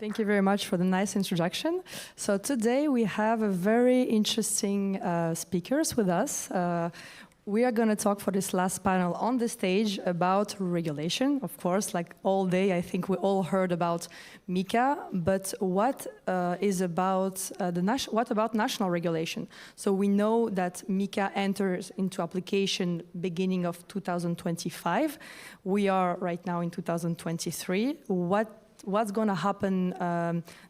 Thank you very much for the nice introduction. So today we have a very interesting speakers with us. We are going to talk for this last panel on the stage about regulation. Of course, like all day, I think we all heard about MiCA, but what about national regulation? So we know that MiCA enters into application beginning of 2025. We are right now in 2023. What's going to happen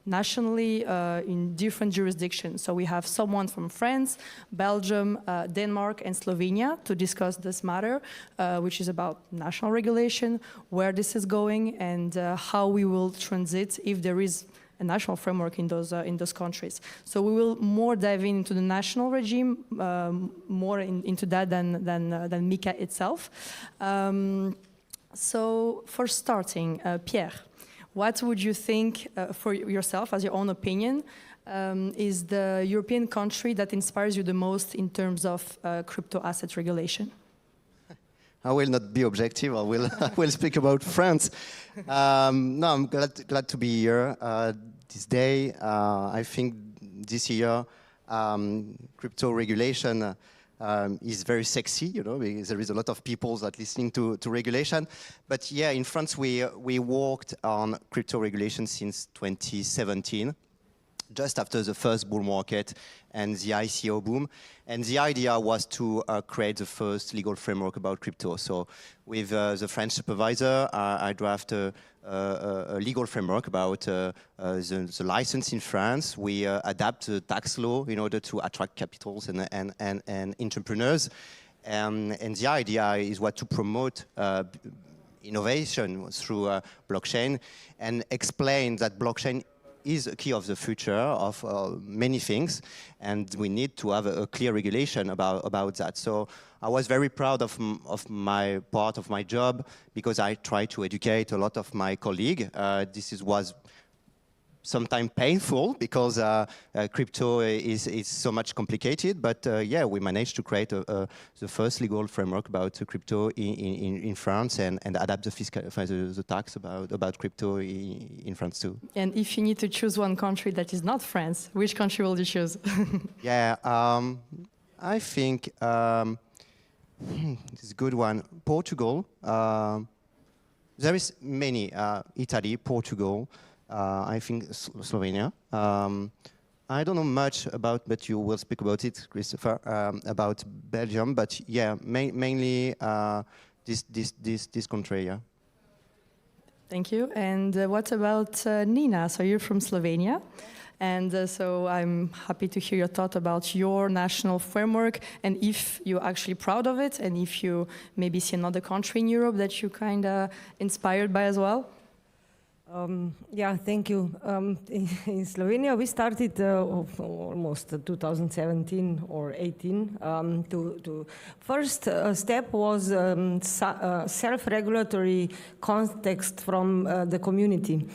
nationally in different jurisdictions. So we have someone from France, Belgium, Denmark, and Slovenia to discuss this matter, which is about national regulation, where this is going, and how we will transit if there is a national framework in those countries. So we will more dive into the national regime, more into that than MiCA itself. So for starting, Pierre, what would you think, for yourself, as your own opinion, is the European country that inspires you the most in terms of crypto asset regulation? I will not be objective. I will speak about France. No, I'm glad to be here this day. I think this year crypto regulation is very sexy, you know, because there is a lot of people that listening to regulation. But yeah, in France, we worked on crypto regulation since 2017, just after the first bull market and the ICO boom. And the idea was to create the first legal framework about crypto. So with the French supervisor, I drafted a legal framework about the license in France. We adapt the tax law in order to attract capitals and entrepreneurs. And the idea is to promote innovation through blockchain and explain that blockchain is a key of the future of many things, and we need to have a clear regulation about that. So I was very proud of my part of my job, because I try to educate a lot of my colleagues. This was sometimes painful, because crypto is so much complicated, but yeah, we managed to create the first legal framework about crypto in France, and adapt the tax about crypto in France too. And if you need to choose one country that is not France, which country will you choose? Yeah, I think this is a good one. Portugal. There is many. Italy, Portugal. I think Slovenia. I don't know much about, but you will speak about it, Christopher, about Belgium. But yeah, mainly this country. Yeah. Thank you. And what about Nena? So you're from Slovenia. And so I'm happy to hear your thought about your national framework, and if you're actually proud of it, and if you maybe see another country in Europe that you kind of inspired by as well. Yeah, thank you. In Slovenia, we started almost 2017 or 18. First step was self-regulatory context from the community.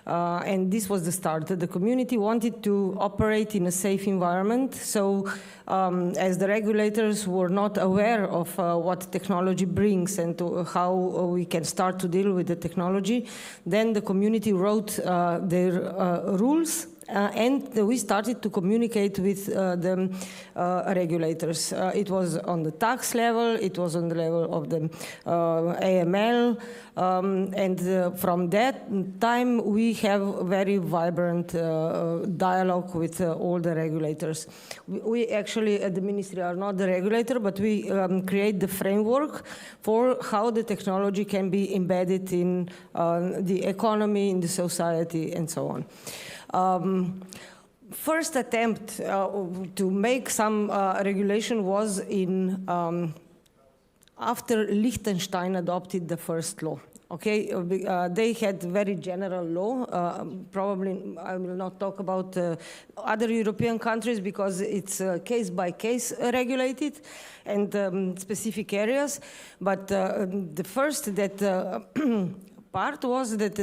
And this was the start. The community wanted to operate in a safe environment. So as the regulators were not aware of what technology brings and how we can start to deal with the technology, then the community wrote their rules. And we started to communicate with the regulators. It was on the tax level, it was on the level of the AML, and from that time we have very vibrant dialogue with all the regulators. We actually at the ministry are not the regulator, but we create the framework for how the technology can be embedded in the economy, in the society, and so on. First attempt to make some regulation was in after Liechtenstein adopted the first law. Okay, they had very general law. Probably I will not talk about other European countries because it's case by case regulated and specific areas. But the first that part was that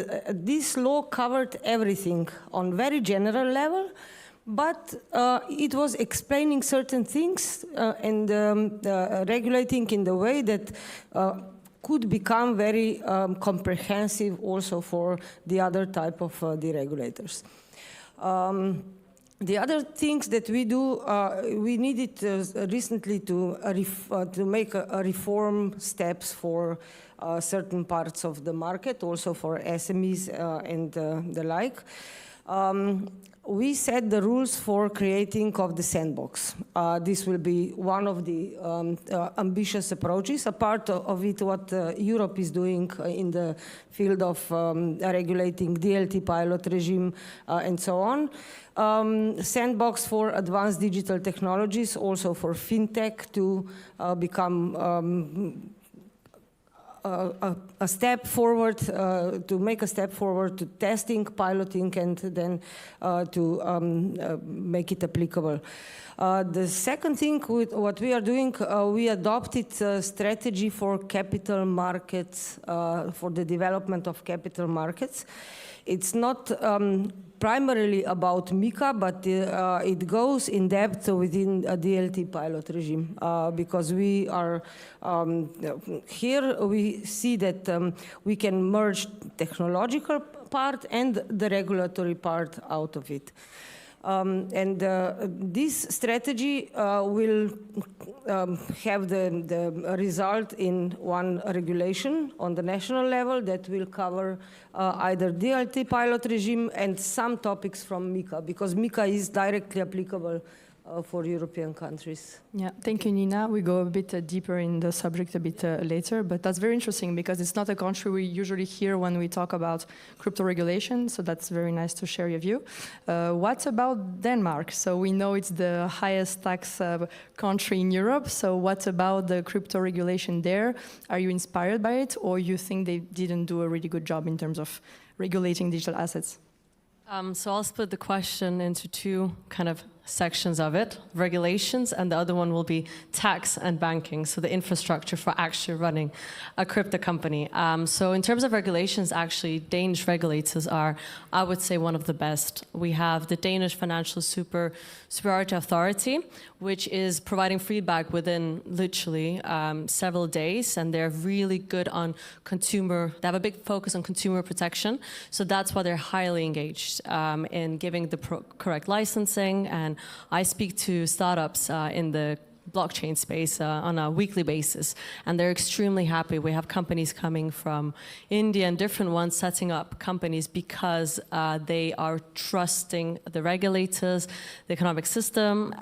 this law covered everything on very general level, but it was explaining certain things and regulating in the way that could become very comprehensive also for the other type of deregulators. The other things that we do, we needed recently to make a reform steps for certain parts of the market, also for SMEs and the like. We set the rules for creating of the sandbox. This will be one of the ambitious approaches. A part of it, what Europe is doing in the field of regulating DLT pilot regime and so on. Sandbox for advanced digital technologies, also for fintech to become a step forward, to make a step forward to testing, piloting, and then to make it applicable. The second thing with what we are doing, we adopted a strategy for capital markets, for the development of capital markets. It's not primarily about MiCA, but it goes in depth within a DLT pilot regime because we are here. We see that we can merge technological part and the regulatory part out of it. This strategy will have the result in one regulation on the national level that will cover either DLT pilot regime and some topics from MiCA, because MiCA is directly applicable for European countries. Yeah, thank you, Nena. We go a bit deeper in the subject a bit later, but that's very interesting because it's not a country we usually hear when we talk about crypto regulation, so that's very nice to share your view. What about Denmark? So we know it's the highest tax country in Europe, so what about the crypto regulation there? Are you inspired by it, or you think they didn't do a really good job in terms of regulating digital assets? So I'll split the question into two kind of sections of it, regulations, and the other one will be tax and banking, so the infrastructure for actually running a crypto company. So in terms of regulations, actually, Danish regulators are, I would say, one of the best. We have the Danish Financial Superiority Authority, which is providing feedback within literally several days, and they're really good on consumer, they have a big focus on consumer protection, so that's why they're highly engaged in giving the correct licensing. And I speak to startups in the blockchain space on a weekly basis, and they're extremely happy. We have companies coming from India and different ones setting up companies because they are trusting the regulators, the economic system.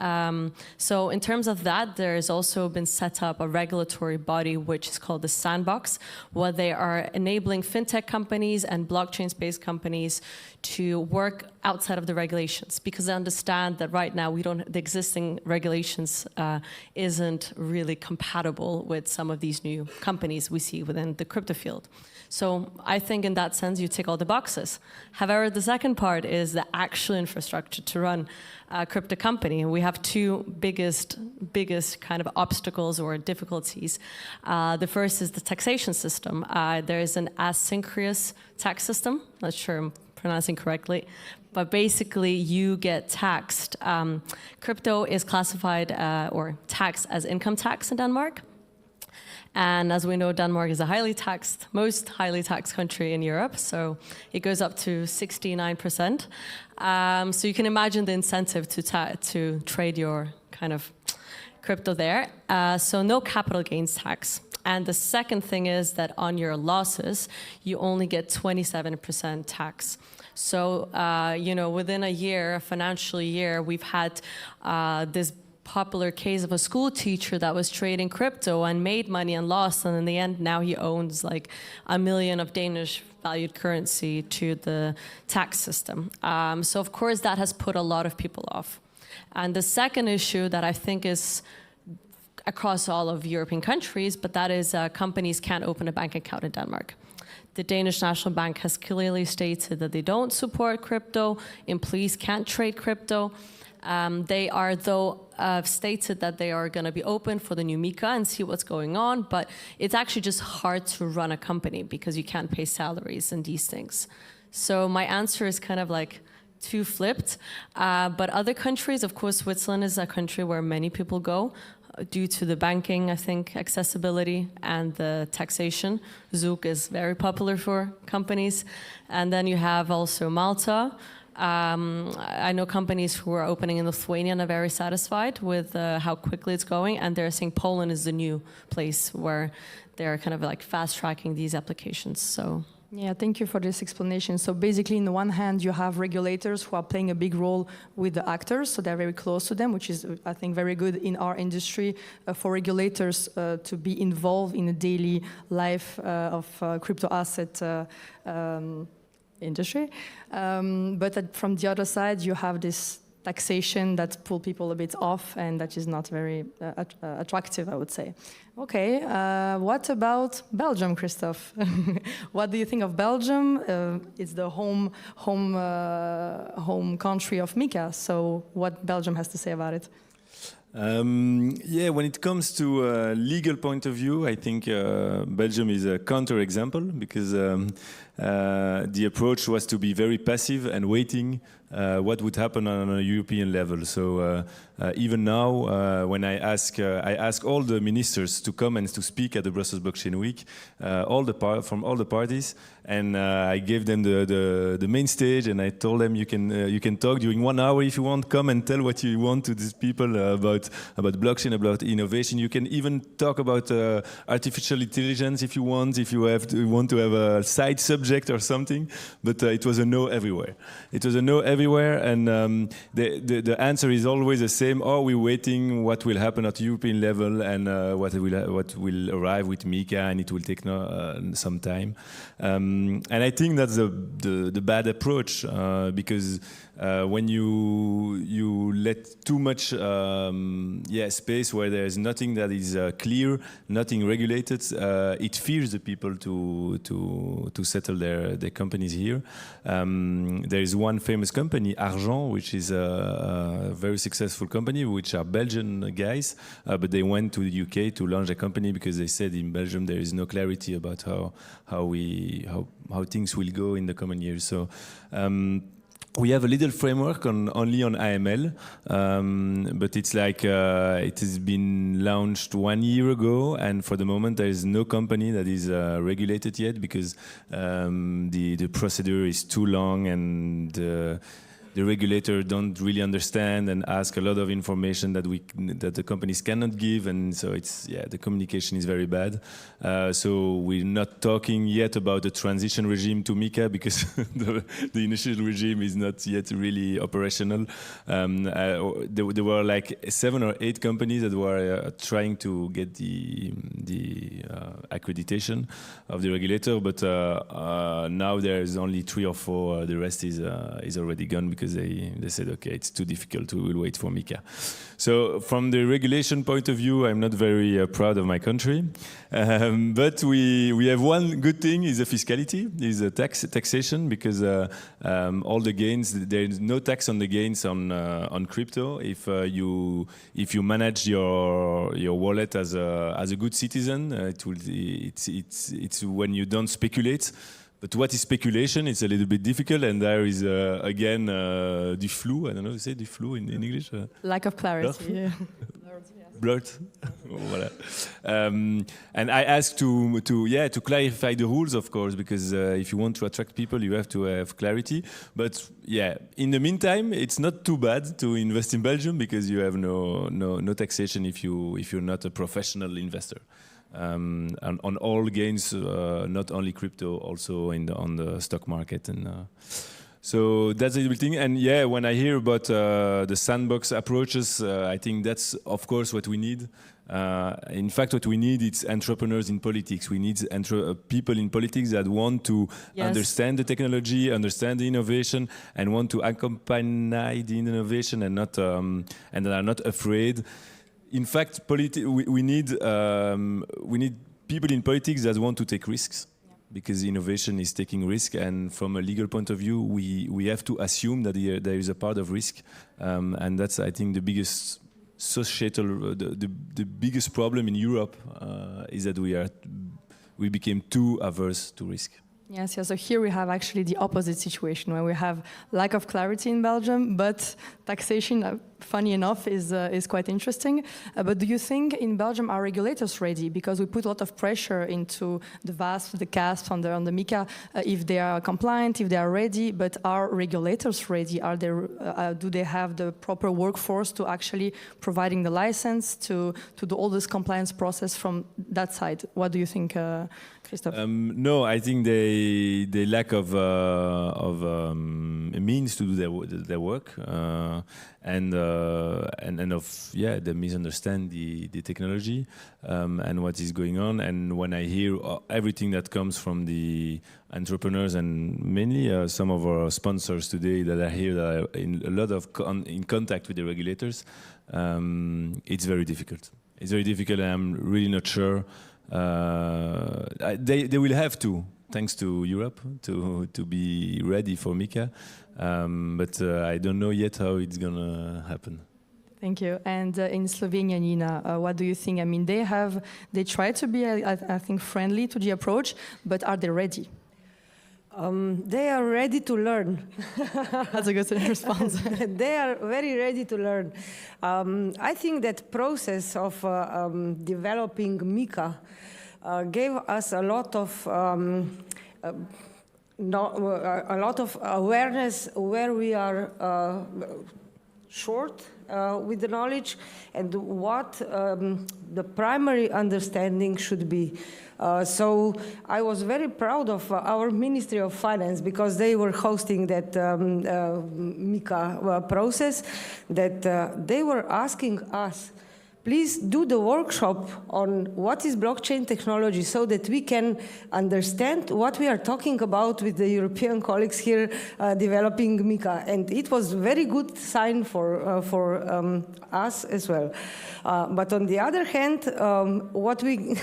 So in terms of that, there has also been set up a regulatory body which is called the Sandbox, where they are enabling fintech companies and blockchain-based companies to work outside of the regulations, because I understand that right now the existing regulations isn't really compatible with some of these new companies we see within the crypto field. So I think in that sense you tick all the boxes. However, the second part is the actual infrastructure to run a crypto company. We have two biggest kind of obstacles or difficulties. The first is the taxation system. There is an asynchronous tax system. Not sure I'm pronouncing correctly, but basically you get taxed. Crypto is classified or taxed as income tax in Denmark. And as we know, Denmark is a most highly taxed country in Europe, so it goes up to 69%. So you can imagine the incentive to trade your kind of crypto there. So no capital gains tax. And the second thing is that on your losses, you only get 27% tax. So, within a financial year, we've had this popular case of a school teacher that was trading crypto and made money and lost, and in the end now he owns like 1 million of Danish valued currency to the tax system. So of course that has put a lot of people off. And the second issue that I think is across all of European countries, but that is companies can't open a bank account in Denmark. The Danish National Bank has clearly stated that they don't support crypto, employees can't trade crypto. They are, though, stated that they are going to be open for the new MiCA and see what's going on, but it's actually just hard to run a company because you can't pay salaries and these things. So my answer is kind of like two flipped. But other countries, of course, Switzerland is a country where many people go. due to the banking, I think, accessibility and the taxation. Zouk is very popular for companies. And then you have also Malta. I know companies who are opening in Lithuania and are very satisfied with how quickly it's going, and they're saying Poland is the new place where they're kind of like fast-tracking these applications. So. Yeah, thank you for this explanation. So basically, on the one hand, you have regulators who are playing a big role with the actors, so they're very close to them, which is, I think, very good in our industry for regulators to be involved in the daily life of crypto asset industry. But from the other side, you have this taxation that pull people a bit off, and that is not very attractive, I would say. Okay, what about Belgium, Christophe? What do you think of Belgium? It's the home country of MiCA. So, what Belgium has to say about it? Yeah, when it comes to a legal point of view, I think Belgium is a counterexample because the approach was to be very passive and waiting what would happen on a European level. So even now, when I ask all the ministers to come and to speak at the Brussels Blockchain Week, from all the parties, and I gave them the main stage, and I told them you can talk during 1 hour if you want. Come and tell what you want to these people about blockchain, about innovation. You can even talk about artificial intelligence if you want, if you want to have a side subject or something. But it was a no everywhere. It was a no everywhere, and the answer is always the same. Oh, we're waiting what will happen at European level, and what will arrive with MiCA, and it will take some time. And I think that's the bad approach because when you let too much space where there is nothing that is clear, nothing regulated, it fears the people to settle their companies here. There is one famous company, Argent, which is a very successful company, which are Belgian guys, but they went to the UK to launch a company because they said in Belgium there is no clarity about how things will go in the coming years. So. We have a little framework only on AML, but it's like it has been launched 1 year ago, and for the moment there is no company that is regulated yet because the procedure is too long, and the regulator don't really understand and ask a lot of information that the companies cannot give, and so the communication is very bad. So we're not talking yet about the transition regime to MiCA because the initial regime is not yet really operational. There were like 7 or 8 companies that were trying to get the accreditation of the regulator, but now there is only 3 or 4. The rest is already gone because they said, okay, it's too difficult, we will wait for MiCA. So from the regulation point of view, I'm not very proud of my country. But we have one good thing, is the fiscality, is the taxation, because all the gains, there is no tax on the gains on crypto. If you manage your wallet as a good citizen, it's when you don't speculate. But what is speculation? It's a little bit difficult, and there is again the flou. I don't know how to say the flou in English. Lack of clarity. Yeah. Blurred. Voilà. And I asked to clarify the rules, of course, because if you want to attract people, you have to have clarity. But in the meantime, it's not too bad to invest in Belgium because you have no taxation if you're not a professional investor. On all gains, not only crypto, also on the stock market, and so that's a little thing. And when I hear about the sandbox approaches, I think that's of course what we need. In fact, what we need is entrepreneurs in politics. We need people in politics that want to understand the technology, understand the innovation, and want to accompany the innovation, and not and that are not afraid. In fact, we need people in politics that want to take risks, because innovation is taking risk, and from a legal point of view, we have to assume that there is a part of risk, and that's, I think, the biggest societal, the biggest problem in Europe is that we became too averse to risk. Yes, so here we have actually the opposite situation, where we have lack of clarity in Belgium, but taxation funny enough, is quite interesting. But do you think in Belgium are regulators ready? Because we put a lot of pressure into the VASP, the CASP, on the MiCA, if they are compliant, if they are ready. But are regulators ready? Are they? Do they have the proper workforce to actually providing the license to do all this compliance process from that side? What do you think, Christophe? No, I think they lack of means to do their work, and they misunderstand the technology and what is going on. And when I hear everything that comes from the entrepreneurs and mainly some of our sponsors today that are here, that are in a lot of in contact with the regulators, it's very difficult. It's very difficult, and I'm really not sure. They will have to, thanks to Europe, to be ready for MiCA, but I don't know yet how it's gonna happen. Thank you. And in Slovenia, Nena, what do you think? I mean, they try to be, I think, friendly to the approach, but are they ready? They are ready to learn. That's a good response. They are very ready to learn. I think that process of developing MiCA gave us a lot of awareness where we are short with the knowledge and what the primary understanding should be. So I was very proud of our Ministry of Finance because they were hosting that MiCA process, that they were asking us, please do the workshop on what is blockchain technology so that we can understand what we are talking about with the European colleagues here developing MiCA. And it was a very good sign for us as well. But on the other hand, what we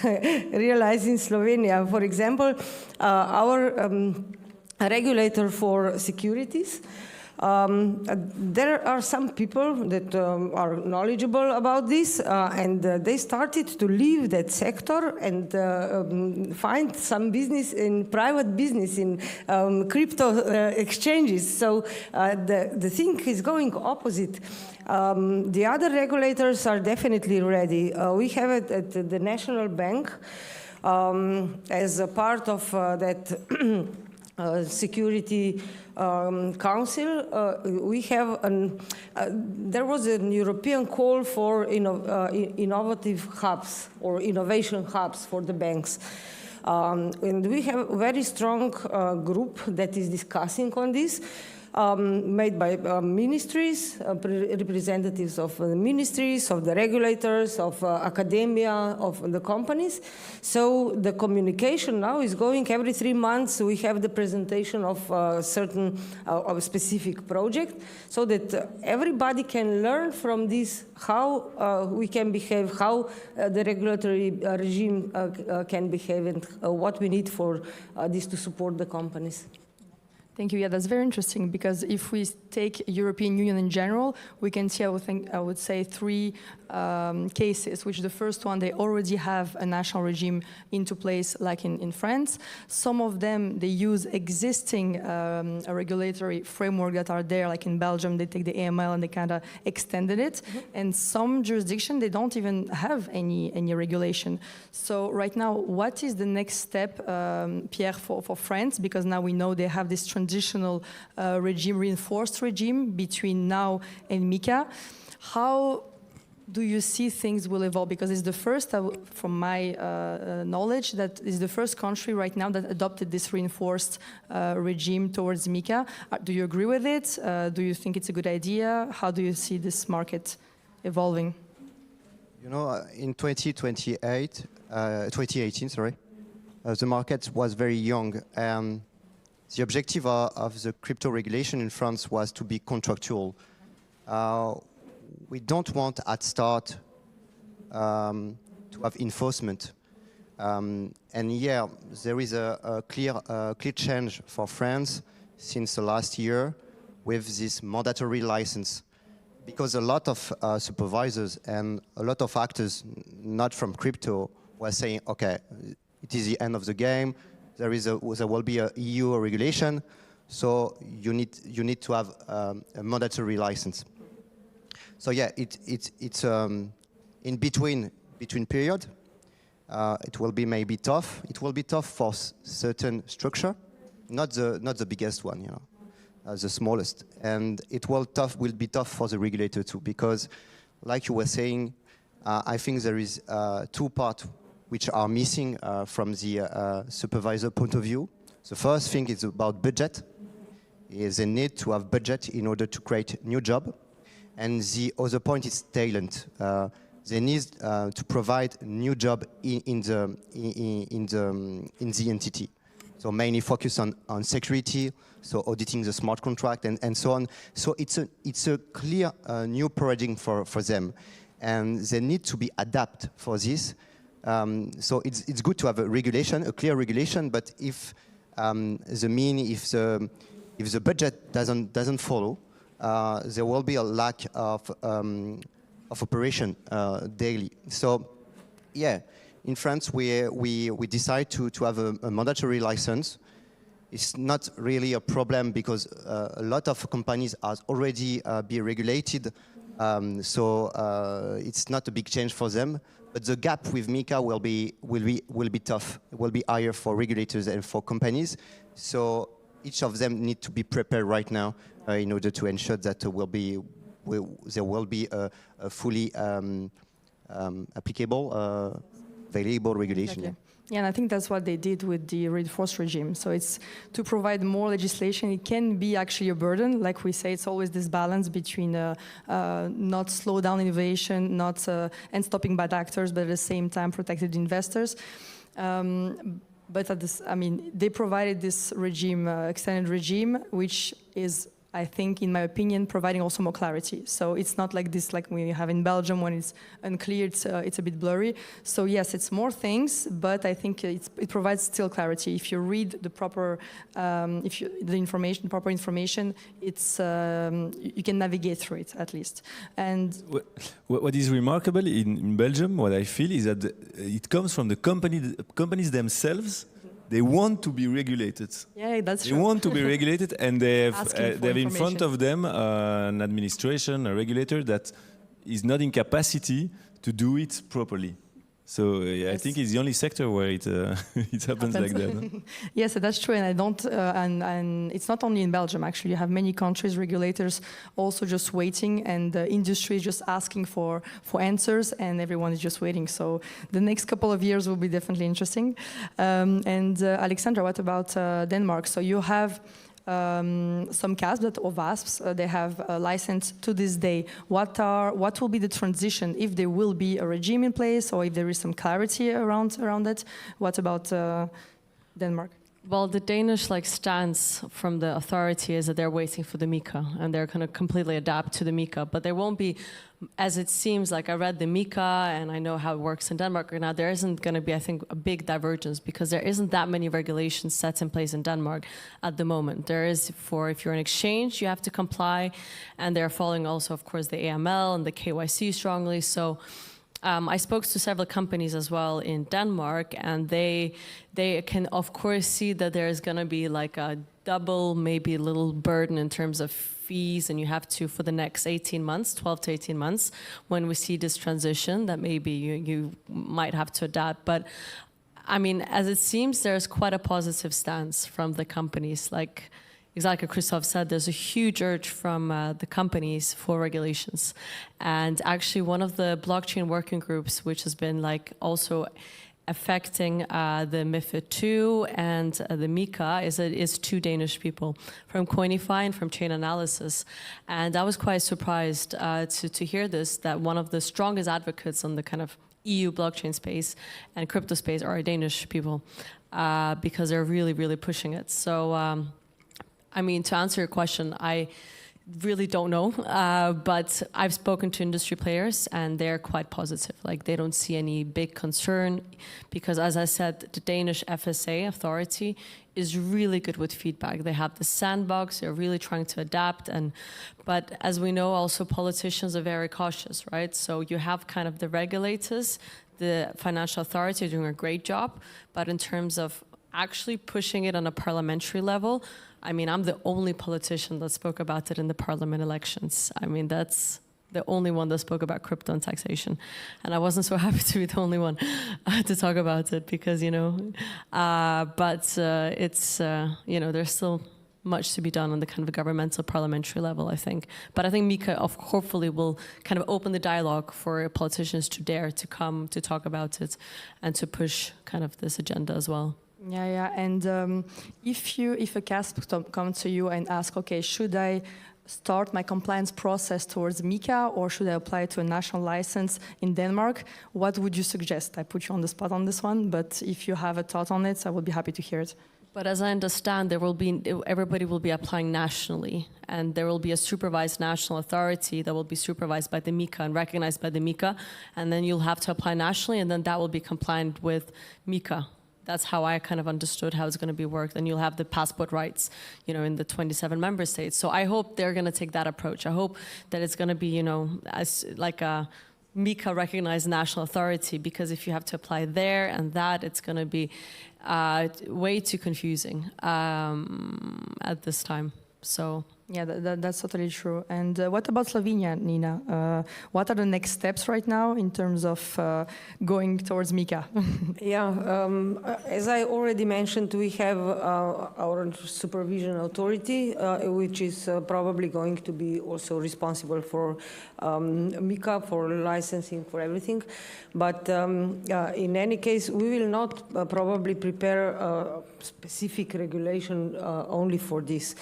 realized in Slovenia, for example, our regulator for securities, there are some people that are knowledgeable about this, and they started to leave that sector and find some business in private business in crypto exchanges. So the thing is going opposite. The other regulators are definitely ready. We have it at the National Bank as a part of that security Council. We have there was a European call for innovative hubs or innovation hubs for the banks. And we have a very strong group that is discussing on this, made by ministries, representatives of the ministries, of the regulators, of academia, of the companies. So the communication now is going every 3 months. We have the presentation of a certain of a specific project so that everybody can learn from this how we can behave, how the regulatory regime can behave, and what we need for this to support the companies. Thank you. Yeah, that's very interesting because if we take European Union in general, we can see, I would say, 3 cases, which the first one, they already have a national regime into place, like in France. Some of them, they use existing regulatory framework that are there, like in Belgium, they take the AML and they kind of extended it. Mm-hmm. And some jurisdiction, they don't even have any regulation. So right now, what is the next step, Pierre, for France? Because now we know they have this transitional regime, reinforced regime between now and MiCA. How do you see things will evolve? Because it's the first, from my knowledge, that is the first country right now that adopted this reinforced regime towards MiCA. Do you agree with it? Do you think it's a good idea? How do you see this market evolving? You know, in 2018, sorry, the market was very young. The objective of the crypto regulation in France was to be contractual. We don't want at start to have enforcement. And yeah, there is a clear change for France since the last year with this mandatory license. Because a lot of supervisors and a lot of actors not from crypto were saying, okay, it is the end of the game. There will be a EU regulation, so you need to have a mandatory license. So yeah, it's in between period. It will be maybe tough. It will be tough for certain structure, not the biggest one, you know, the smallest. And it will be tough for the regulator too, because, like you were saying, I think there is two parts which are missing from the supervisor point of view. The first thing is about budget. Is they need to have budget in order to create new job, and the other point is talent. They need to provide new job in the entity. So mainly focus on security, so auditing the smart contract and so on. So it's a clear new paradigm for them, and they need to be adapt for this. So it's good to have a regulation, a clear regulation, but if the budget doesn't follow, there will be a lack of operation daily. So, yeah, in France we decide to have a mandatory license. It's not really a problem because a lot of companies are already be regulated, so it's not a big change for them. But the gap with MiCA will be tough. It will be higher for regulators and for companies. So each of them need to be prepared right now in order to ensure that there will be a fully applicable, available regulation. Exactly. Yeah, and I think that's what they did with the reinforced regime. So it's to provide more legislation. It can be actually a burden. Like we say, it's always this balance between not slow down innovation, not and stopping bad actors, but at the same time protected investors. But at this, I mean, they provided this regime, extended regime, which is, I think, in my opinion, providing also more clarity. So it's not like this, like we have in Belgium when it's unclear, it's a bit blurry. So yes, it's more things, but I think it provides still clarity. If you read the proper, proper information, it's you can navigate through it at least. And what is remarkable in Belgium, what I feel is that it comes from the companies themselves. They want to be regulated. Yeah, that's true. They want to be regulated, and they have in front of them an administration, a regulator that is not in capacity to do it properly. So I think it's the only sector where it happens like that. No? Yes, that's true, and I don't. And it's not only in Belgium. Actually, you have many countries, regulators also just waiting, and the industry is just asking for answers, and everyone is just waiting. So the next couple of years will be definitely interesting. Alexandra, what about Denmark? So you have some CASP or VASPs, they have a license to this day. What will be the transition if there will be a regime in place or if there is some clarity around it? What about Denmark? Well, the Danish stance from the authority is that they're waiting for the MiCA and they're going to completely adapt to the MiCA. But there won't be, as it seems, like I read the MiCA and I know how it works in Denmark right now, there isn't going to be, I think, a big divergence because there isn't that many regulations set in place in Denmark at the moment. There is if you're an exchange, you have to comply, and they're following also, of course, the AML and the KYC strongly. So I spoke to several companies as well in Denmark, and they can, of course, see that there is going to be like a double, maybe a little burden in terms of fees, and you have to, for the next 18 months, 12 to 18 months, when we see this transition, that maybe you might have to adapt. But I mean, as it seems, there's quite a positive stance from the companies. Exactly, Christophe said, there's a huge urge from the companies for regulations. And actually one of the blockchain working groups, which has been also affecting the MiFID II and the MiCA is two Danish people from Coinify and from Chain Analysis. And I was quite surprised to hear this, that one of the strongest advocates on the kind of EU blockchain space and crypto space are Danish people because they're really, really pushing it. So, I mean, to answer your question, I really don't know, but I've spoken to industry players and they're quite positive. They don't see any big concern because, as I said, the Danish FSA authority is really good with feedback. They have the sandbox, they're really trying to adapt. But as we know, also politicians are very cautious, right? So you have kind of the regulators, the financial authority doing a great job, but in terms of actually pushing it on a parliamentary level, I mean, I'm the only politician that spoke about it in the parliament elections. I mean, that's the only one that spoke about crypto and taxation. And I wasn't so happy to be the only one to talk about it because, there's still much to be done on the kind of governmental parliamentary level, I think. But I think MiCA hopefully will kind of open the dialogue for politicians to dare to come to talk about it and to push kind of this agenda as well. Yeah. And if a CASP comes to you and asks, okay, should I start my compliance process towards MiCA or should I apply to a national license in Denmark, what would you suggest? I put you on the spot on this one, but if you have a thought on it, I would be happy to hear it. But as I understand, everybody will be applying nationally, and there will be a supervised national authority that will be supervised by the MiCA and recognized by the MiCA, and then you'll have to apply nationally, and then that will be compliant with MiCA. That's how I kind of understood how it's going to be worked, and you'll have the passport rights, in the 27 member states. So I hope they're going to take that approach. I hope that it's going to be, as like a MiCA recognized national authority, because if you have to apply there and that, it's going to be way too confusing at this time. So yeah, that's totally true. And what about Slovenia, Nena? What are the next steps right now in terms of going towards MiCA? As I already mentioned, we have our supervision authority, which is probably going to be also responsible for MiCA, for licensing, for everything. But in any case, we will not probably prepare a specific regulation only for this.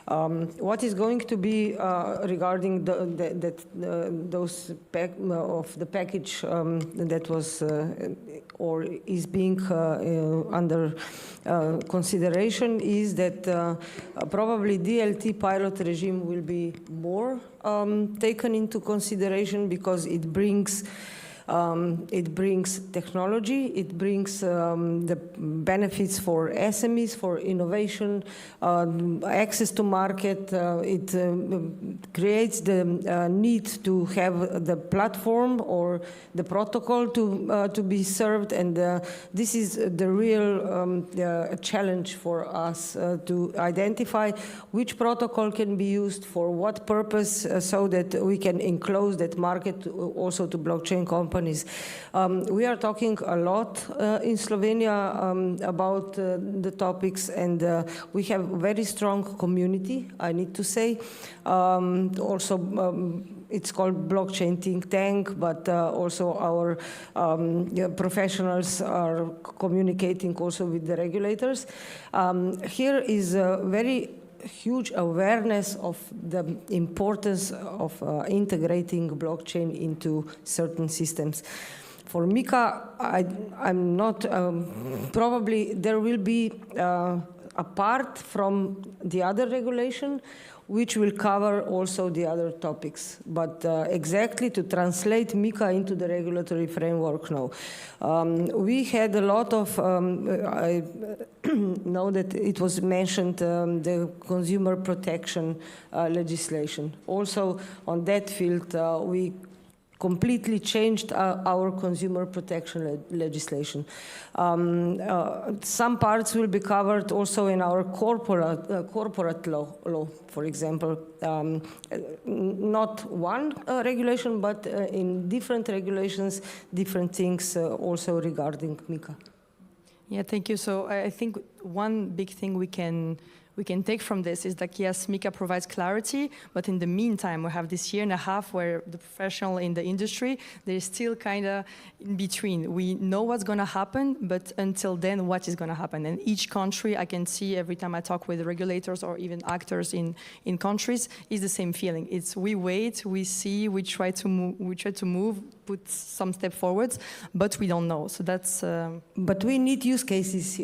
What is going to be regarding those of the package that was or is being under consideration is that probably DLT pilot regime will be more taken into consideration because it brings technology, it brings the benefits for SMEs, for innovation, access to market. It creates the need to have the platform or the protocol to be served, and this is the real challenge for us to identify which protocol can be used for what purpose, so that we can enclose that market also to blockchain companies. We are talking a lot in Slovenia about the topics, and we have a very strong community, I need to say. Also, it's called Blockchain Think Tank, but also our professionals are communicating also with the regulators. Here is a very huge awareness of the importance of integrating blockchain into certain systems. For MiCA, I'm not, probably there will be apart from the other regulation, which will cover also the other topics. But exactly to translate MiCA into the regulatory framework, no. We had a lot of, I know that it was mentioned, the consumer protection legislation. Also on that field, we completely changed our consumer protection legislation. Some parts will be covered also in our corporate law, for example. Not one regulation, but in different regulations, different things also regarding MiCA. Yeah, thank you. So I think one big thing we can take from this is that, yes, MiCA provides clarity, but in the meantime, we have this year and a half where the professional in the industry, they're still kind of in between. We know what's going to happen, but until then, what is going to happen? And each country, I can see every time I talk with regulators or even actors in countries, is the same feeling. It's we wait, we see, we try to move, put some step forwards, but we don't know. So that's... But we need use cases,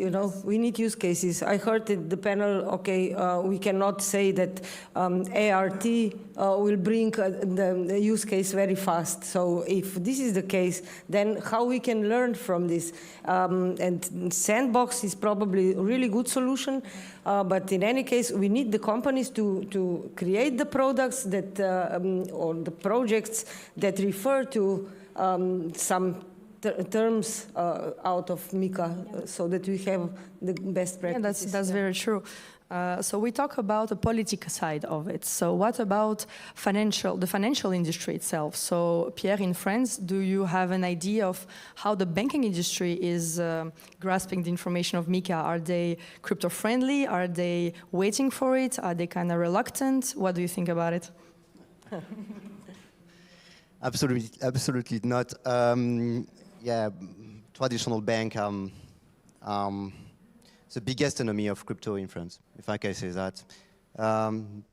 we need use cases. I heard in the panel, we cannot say that ART will bring the use case very fast. So if this is the case, then how we can learn from this? And Sandbox is probably a really good solution, but in any case, we need the companies to create the products that, or the projects that refer to some terms out of MiCA, so that we have the best practices. Yeah, that's very true. So we talk about the political side of it. So what about the financial industry itself? So Pierre, in France, do you have an idea of how the banking industry is grasping the information of MiCA? Are they crypto-friendly? Are they waiting for it? Are they kind of reluctant? What do you think about it? Absolutely not. Yeah, traditional bank. The biggest enemy of crypto in France, if I can say that.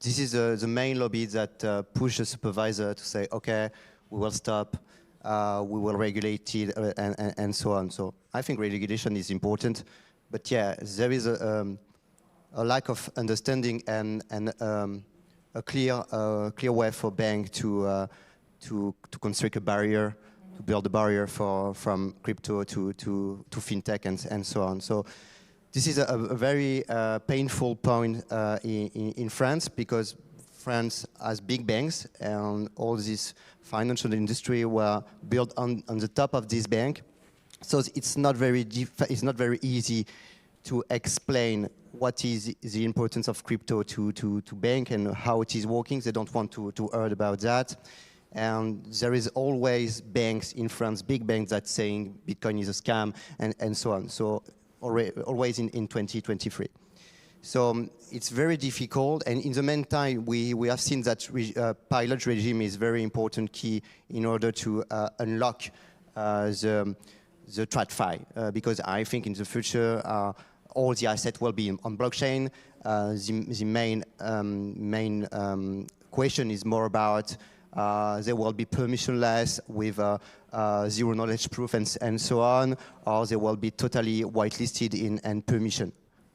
This is the main lobby that push the supervisor to say, okay, we will stop, we will regulate it, and so on. So I think regulation is important, but yeah, there is a lack of understanding and a clear way for bank to construct a barrier, to build a barrier from crypto to fintech and so on. So this is a very painful point in France, because France has big banks and all this financial industry were built on the top of this bank. So it's not very easy to explain what is the importance of crypto to bank and how it is working. They don't want to hear about that. And there is always banks in France, big banks, that saying Bitcoin is a scam and so on. So always in 2023. So it's very difficult, and in the meantime, we have seen that pilot regime is very important key in order to unlock the TradFi, because I think in the future all the assets will be on blockchain. The main question is more about they will be permissionless with zero knowledge proof and so on, or they will be totally whitelisted and permission.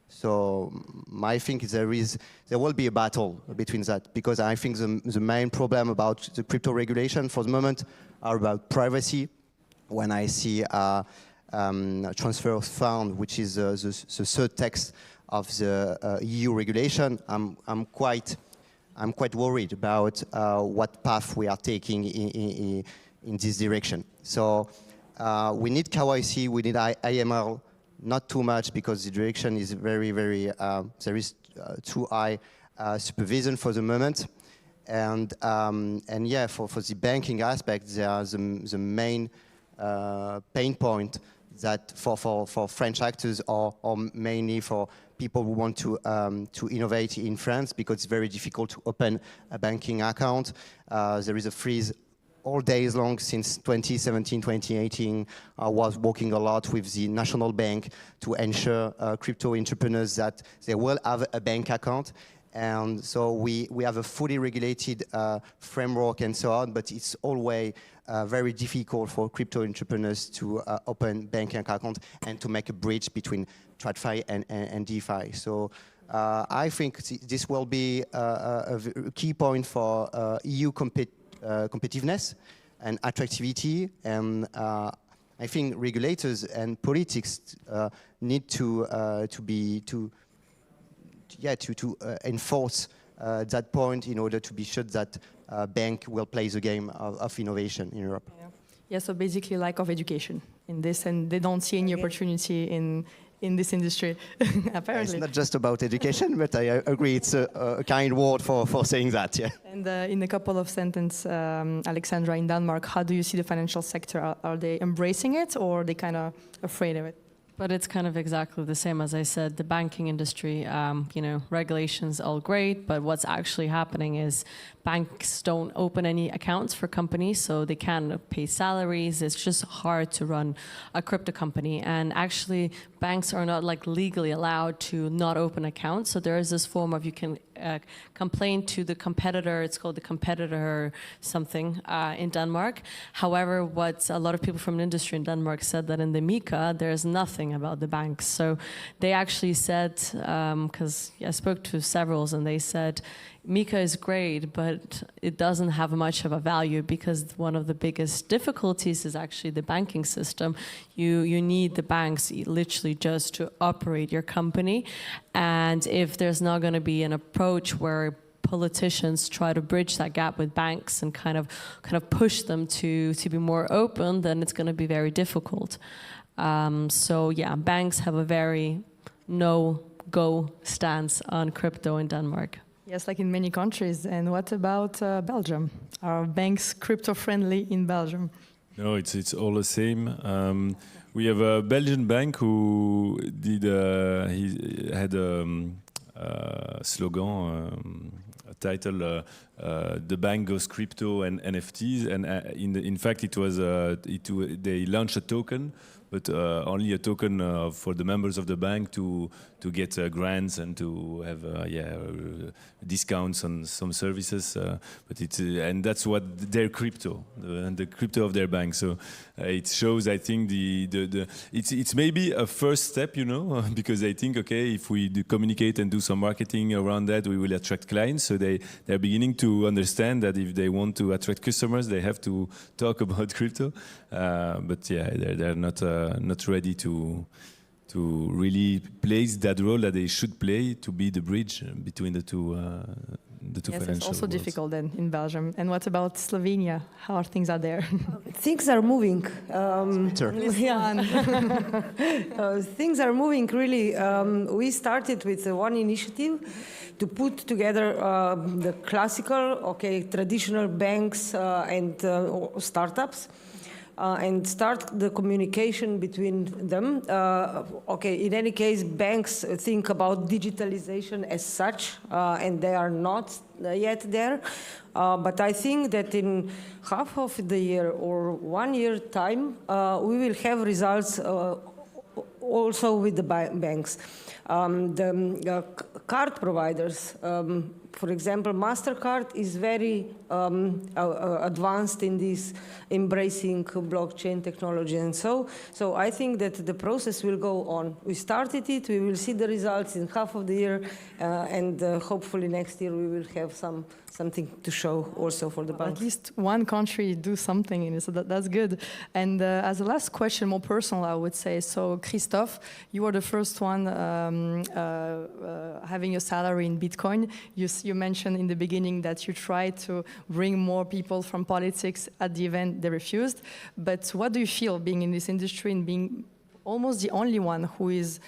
So I think there will be a battle between that, because I think the main problem about the crypto regulation for the moment are about privacy. When I see transfer of fund, which is the third text of the EU regulation, I'm quite worried about what path we are taking in this direction. So we need KYC, we need AML, not too much, because the direction is very, there is too high supervision for the moment. And yeah, for the banking aspect, there are the main pain point that for French actors or mainly for people who want to innovate in France, because it's very difficult to open a banking account. There is a freeze all days long since 2017, 2018. I was working a lot with the National Bank to ensure crypto entrepreneurs that they will have a bank account. And so we have a fully regulated framework and so on, but it's always very difficult for crypto entrepreneurs to open banking account and to make a bridge between TradFi and DeFi. So I think this will be a key point for EU competitiveness and attractivity. And I think regulators and politics need to enforce that point in order to be sure that bank will play the game of innovation in Europe. Yeah, so basically lack of education in this, and they don't see any opportunity in this industry, apparently. It's not just about education, but I agree it's a kind word for saying that, yeah. And in a couple of sentences, Alexandra, in Denmark, how do you see the financial sector? Are they embracing it, or are they kind of afraid of it? But it's kind of exactly the same as I said. The banking industry, regulations all great, but what's actually happening is banks don't open any accounts for companies, so they can't pay salaries. It's just hard to run a crypto company. And actually, banks are not legally allowed to not open accounts. So there is this form of you can complain to the competitor. It's called the competitor something in Denmark. However, what a lot of people from the industry in Denmark said that in the MiCA, there's nothing about the banks. So they actually said, because I spoke to several, and they said, MiCA is great, but it doesn't have much of a value, because one of the biggest difficulties is actually the banking system. You need the banks literally just to operate your company. And if there's not going to be an approach where politicians try to bridge that gap with banks and kind of push them to be more open, then it's going to be very difficult. So yeah, banks have a very no go stance on crypto in Denmark? Yes, like in many countries. And what about Belgium? Are banks crypto-friendly in Belgium? No, it's all the same. We have a Belgian bank who did. He had a slogan, a title. The bank goes crypto and NFTs, and in fact, it was they launched a token, but only a token for the members of the bank to get grants and to have discounts on some services. But it's and that's what their crypto, the crypto of their bank. So it shows, I think, it's maybe a first step, you know, because I think, okay, if we communicate and do some marketing around that, we will attract clients. So they're beginning to understand that if they want to attract customers, they have to talk about crypto. But yeah, they're not ready to really play that role that they should play to be the bridge between the two Yes, financial it's also worlds. difficult then in Belgium. And what about Slovenia? How are things out there? Things are moving. Sure. Things are moving really. We started with one initiative to put together the classical, traditional banks and startups. And start the communication between them. In any case, banks think about digitalization as such, and they are not yet there. But I think that in half of the year or 1 year time, we will have results also with the banks. The card providers, for example, MasterCard is very advanced in this embracing blockchain technology, and so I think that the process will go on. We started it, we will see the results in half of the year, and hopefully next year we will have something to show also for the banks. At least one country do something in it, so that's good. And as a last question, more personal, I would say, so Christophe, you were the first one having your salary in Bitcoin. You mentioned in the beginning that you tried to bring more people from politics at the event. They refused. But what do you feel being in this industry and being almost the only one who is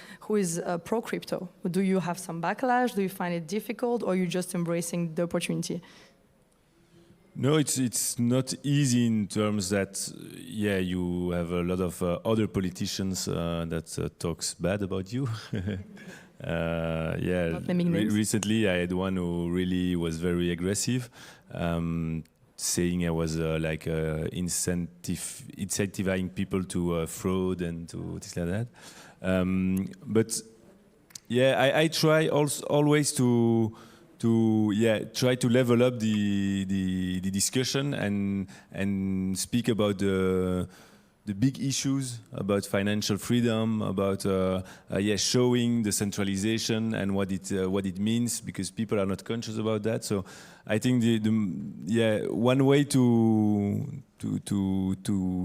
pro crypto? Do you have some backlash? Do you find it difficult, or are you just embracing the opportunity? No, it's not easy in terms that you have a lot of other politicians that talks bad about you. Recently I had one who really was very aggressive, saying I was incentivizing people to fraud and to things like that. But I try always to try to level up the discussion and speak about the big issues about financial freedom, about showing the centralization and what it means, because people are not conscious about that. So I think one way to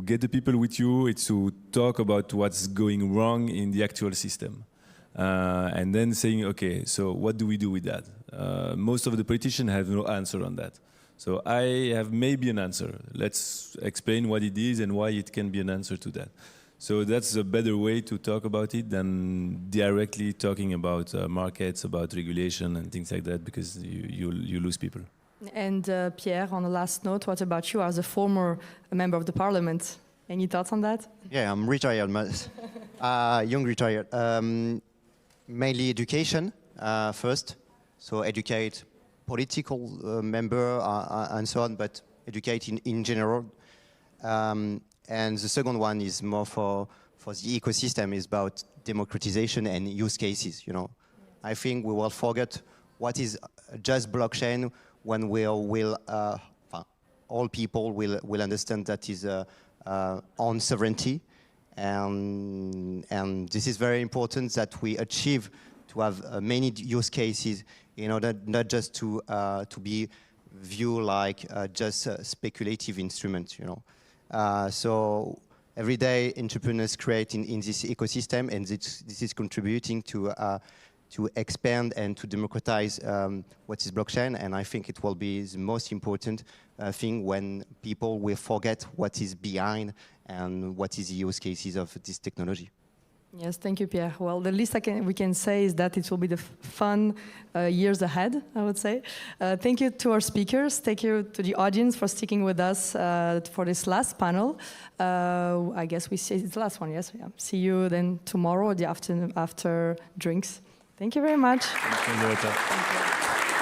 get the people with you is to talk about what's going wrong in the actual system, and then saying, okay, so what do we do with that? Most of the politicians have no answer on that. So I have maybe an answer. Let's explain what it is and why it can be an answer to that. So that's a better way to talk about it than directly talking about markets, about regulation and things like that, because you lose people. And Pierre, on the last note, what about you as a former member of the parliament? Any thoughts on that? Yeah, I'm retired, young retired. Mainly education first, so educate political member and so on, but educate in general. And the second one is more for the ecosystem, is about democratization and use cases. You know, I think we will forget what is just blockchain when all people will understand that is on sovereignty, and this is very important that we achieve to have many use cases in order not just to be viewed like just a speculative instrument, you know. So every day entrepreneurs create in this ecosystem, and this is contributing to expand and to democratize what is blockchain. And I think it will be the most important thing when people will forget what is behind and what is the use cases of this technology. Yes, thank you, Pierre. Well, the least we can say is that it will be the fun years ahead, I would say. Thank you to our speakers. Thank you to the audience for sticking with us for this last panel. I guess we see it's the last one, yes? Yeah. See you then tomorrow or the afternoon after drinks. Thank you very much. Thank you.